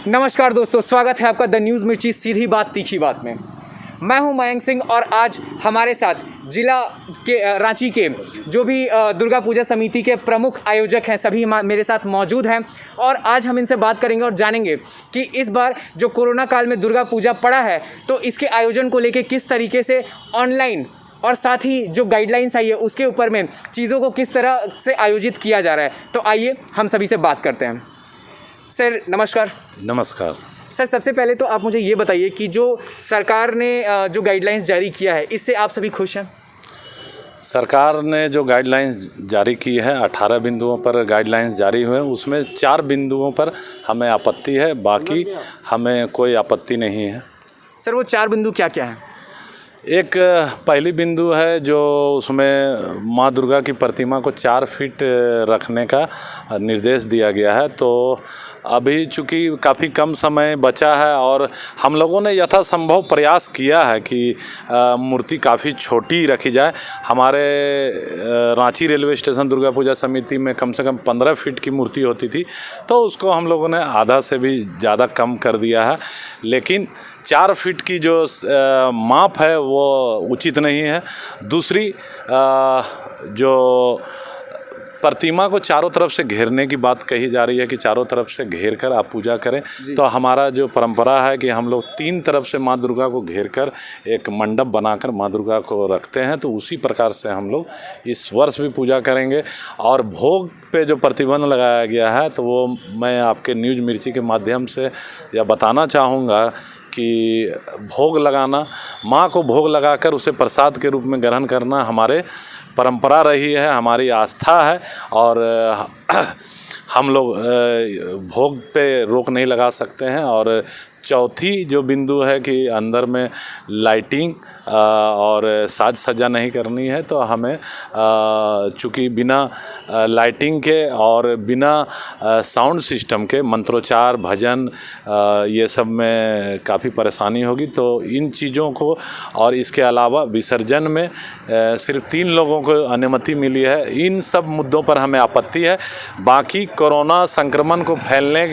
नमस्कार दोस्तों, स्वागत है आपका द न्यूज़ मिर्ची सीधी बात तीखी बात में। मैं हूं मयंक सिंह और आज हमारे साथ जिला के रांची के जो भी दुर्गा पूजा समिति के प्रमुख आयोजक हैं सभी मेरे साथ मौजूद हैं और आज हम इनसे बात करेंगे और जानेंगे कि इस बार जो कोरोना काल में दुर्गा पूजा पड़ा है तो इसके आयोजन को लेकर किस तरीके से ऑनलाइन और साथ ही जो गाइडलाइंस आई है उसके ऊपर में चीज़ों को किस तरह से आयोजित किया जा रहा है। तो आइए हम सभी से बात करते हैं। सर नमस्कार। नमस्कार सर, सबसे पहले तो आप मुझे ये बताइए कि जो सरकार ने जो गाइडलाइंस जारी किया है इससे आप सभी खुश हैं? सरकार ने जो गाइडलाइंस जारी की है 18 बिंदुओं पर गाइडलाइंस जारी हुए, उसमें 4 बिंदुओं पर हमें आपत्ति है, बाकी हमें कोई आपत्ति नहीं है। सर वो 4 बिंदु क्या क्या हैं? एक पहली बिंदु है जो उसमें माँ दुर्गा की प्रतिमा को 4 फीट रखने का निर्देश दिया गया है। तो अभी चूँकि काफ़ी कम समय बचा है और हम लोगों ने यथासंभव प्रयास किया है कि मूर्ति काफ़ी छोटी रखी जाए। हमारे रांची रेलवे स्टेशन दुर्गा पूजा समिति में कम से कम 15 फीट की मूर्ति होती थी, तो उसको हम लोगों ने आधा से भी ज़्यादा कम कर दिया है। लेकिन 4 फीट की जो माप है वो उचित नहीं है। दूसरी जो प्रतिमा को चारों तरफ से घेरने की बात कही जा रही है कि चारों तरफ से घेर कर आप पूजा करें, तो हमारा जो परंपरा है कि हम लोग 3 तरफ से माँ दुर्गा को घेर कर एक मंडप बनाकर माँ दुर्गा को रखते हैं, तो उसी प्रकार से हम लोग इस वर्ष भी पूजा करेंगे। और भोग पे जो प्रतिबंध लगाया गया है तो वो मैं आपके न्यूज़ मिर्ची के माध्यम से यह बताना चाहूँगा कि भोग लगाना, माँ को भोग लगाकर उसे प्रसाद के रूप में ग्रहण करना हमारे परंपरा रही है, हमारी आस्था है और हम लोग भोग पे रोक नहीं लगा सकते हैं। और चौथी जो बिंदु है कि अंदर में लाइटिंग और साज सज्जा नहीं करनी है, तो हमें चूँकि बिना लाइटिंग के और बिना साउंड सिस्टम के मंत्रोच्चार भजन ये सब में काफ़ी परेशानी होगी। तो इन चीज़ों को और इसके अलावा विसर्जन में सिर्फ 3 लोगों को अनुमति मिली है। इन सब मुद्दों पर हमें आपत्ति है। बाकी कोरोना संक्रमण को फैलने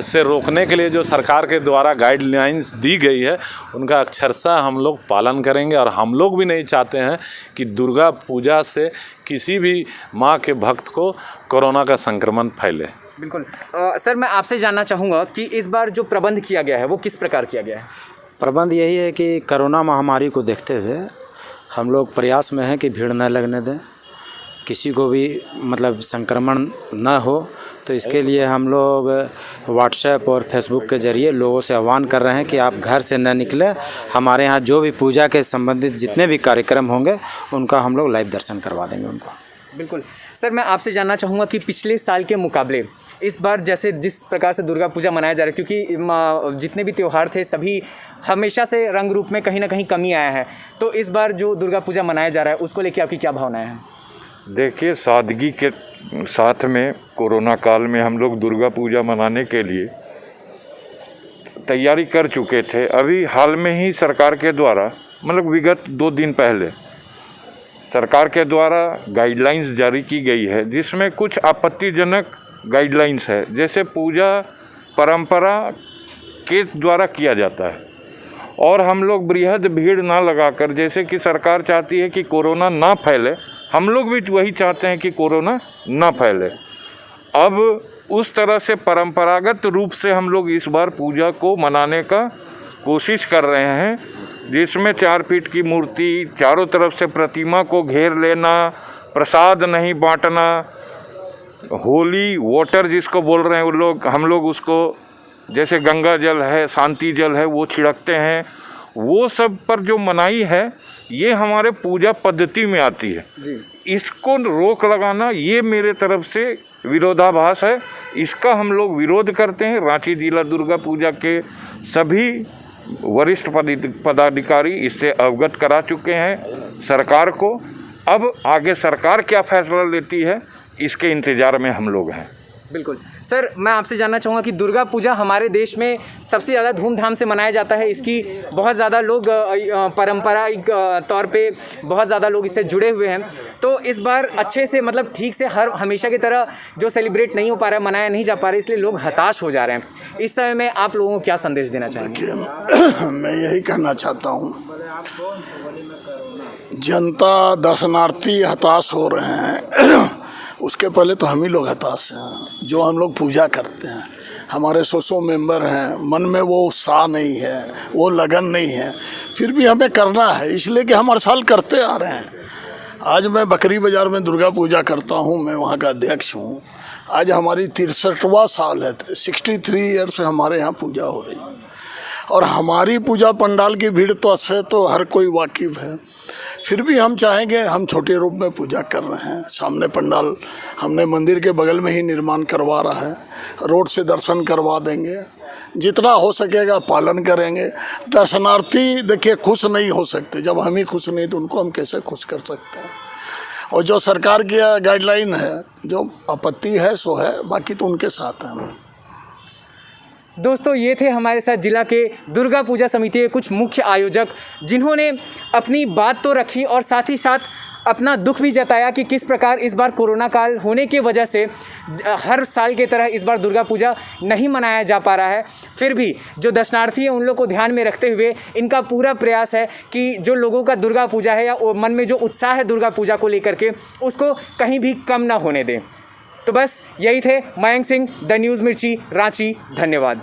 से रोकने के लिए जो सरकार के द्वारा गाइडलाइंस दी गई है उनका अक्षरशः हम लोग पालन करेंगे। और हम लोग भी नहीं चाहते हैं कि दुर्गा पूजा से किसी भी माँ के भक्त को कोरोना का संक्रमण फैले। बिल्कुल। सर मैं आपसे जानना चाहूँगा कि इस बार जो प्रबंध किया गया है वो किस प्रकार किया गया है? प्रबंध यही है कि कोरोना महामारी को देखते हुए हम लोग प्रयास में हैं कि भीड़ न लगने दें, किसी को भी मतलब संक्रमण न हो। तो इसके लिए हम लोग व्हाट्सएप और फेसबुक के ज़रिए लोगों से आह्वान कर रहे हैं कि आप घर से न निकलें। हमारे यहाँ जो भी पूजा के संबंधित जितने भी कार्यक्रम होंगे उनका हम लोग लाइव दर्शन करवा देंगे उनको। बिल्कुल। सर मैं आपसे जानना चाहूँगा कि पिछले साल के मुकाबले इस बार जैसे जिस प्रकार से दुर्गा पूजा मनाया जा रहा है, क्योंकि जितने भी त्यौहार थे सभी हमेशा से रंग रूप में कहीं ना कहीं कमी आया है, तो इस बार जो दुर्गा पूजा मनाया जा रहा है उसको लेकर आपकी क्या भावनाएं हैं? देखिए, सादगी के साथ में कोरोना काल में हम लोग दुर्गा पूजा मनाने के लिए तैयारी कर चुके थे। अभी हाल में ही सरकार के द्वारा मतलब विगत 2 दिन पहले सरकार के द्वारा गाइडलाइंस जारी की गई है, जिसमें कुछ आपत्तिजनक गाइडलाइंस है। जैसे पूजा परंपरा के द्वारा किया जाता है और हम लोग बृहद भीड़ ना लगाकर, जैसे कि सरकार चाहती है कि कोरोना ना फैले, हम लोग भी वही चाहते हैं कि कोरोना ना फैले। अब उस तरह से परंपरागत रूप से हम लोग इस बार पूजा को मनाने का कोशिश कर रहे हैं, जिसमें 4 फीट की मूर्ति, चारों तरफ से प्रतिमा को घेर लेना, प्रसाद नहीं बांटना, होली वाटर जिसको बोल रहे हैं वो लोग, हम लोग उसको जैसे गंगा जल है, शांति जल है, वो छिड़कते हैं। वो सब पर जो मनाही है ये हमारे पूजा पद्धति में आती है जी। इसको रोक लगाना ये मेरे तरफ से विरोधाभास है। इसका हम लोग विरोध करते हैं। रांची जिला दुर्गा पूजा के सभी वरिष्ठ पदाधिकारी इससे अवगत करा चुके हैं सरकार को। अब आगे सरकार क्या फैसला लेती है इसके इंतज़ार में हम लोग हैं। बिल्कुल सर, मैं आपसे जानना चाहूँगा कि दुर्गा पूजा हमारे देश में सबसे ज़्यादा धूमधाम से मनाया जाता है। इसकी बहुत ज़्यादा लोग पारंपरिक तौर पे बहुत ज़्यादा लोग इससे जुड़े हुए हैं। तो इस बार अच्छे से मतलब ठीक से हर हमेशा की तरह जो सेलिब्रेट नहीं हो पा रहा है, मनाया नहीं जा पा रहा है, इसलिए लोग हताश हो जा रहे हैं। इस समय में आप लोगों को क्या संदेश देना चाहेंगे? मैं यही कहना चाहता हूँ, जनता दर्शनार्थी हताश हो रहे हैं उसके पहले तो हम ही लोग हताश हैं। जो हम लोग पूजा करते हैं, हमारे 100 मेंबर हैं, मन में वो उत्साह नहीं है, वो लगन नहीं है, फिर भी हमें करना है, इसलिए कि हम हर साल करते आ रहे हैं। आज मैं बकरी बाज़ार में दुर्गा पूजा करता हूँ, मैं वहाँ का अध्यक्ष हूँ। आज हमारी 63वां साल है, 63 ईयर से हमारे यहाँ पूजा हो रही है। और हमारी पूजा पंडाल की भीड़ तो हर कोई वाकिफ़ है, फिर भी हम चाहेंगे, हम छोटे रूप में पूजा कर रहे हैं। सामने पंडाल हमने मंदिर के बगल में ही निर्माण करवा रहा है, रोड से दर्शन करवा देंगे, जितना हो सकेगा पालन करेंगे। दर्शनार्थी देखिए खुश नहीं हो सकते, जब हम ही खुश नहीं तो उनको हम कैसे खुश कर सकते हैं। और जो सरकार की गाइडलाइन है, जो आपत्ति है सो है, बाकी तो उनके साथ हैं हम। दोस्तों, ये थे हमारे साथ जिला के दुर्गा पूजा समिति के कुछ मुख्य आयोजक, जिन्होंने अपनी बात तो रखी और साथ ही साथ अपना दुख भी जताया कि किस प्रकार इस बार कोरोना काल होने की वजह से हर साल की तरह इस बार दुर्गा पूजा नहीं मनाया जा पा रहा है। फिर भी जो दर्शनार्थी हैं उन लोग को ध्यान में रखते हुए इनका पूरा प्रयास है कि जो लोगों का दुर्गा पूजा है या मन में जो उत्साह है दुर्गा पूजा को लेकर के, उसको कहीं भी कम ना होने दें। तो बस यही थे मयंक सिंह, द न्यूज़ मिर्ची, रांची। धन्यवाद।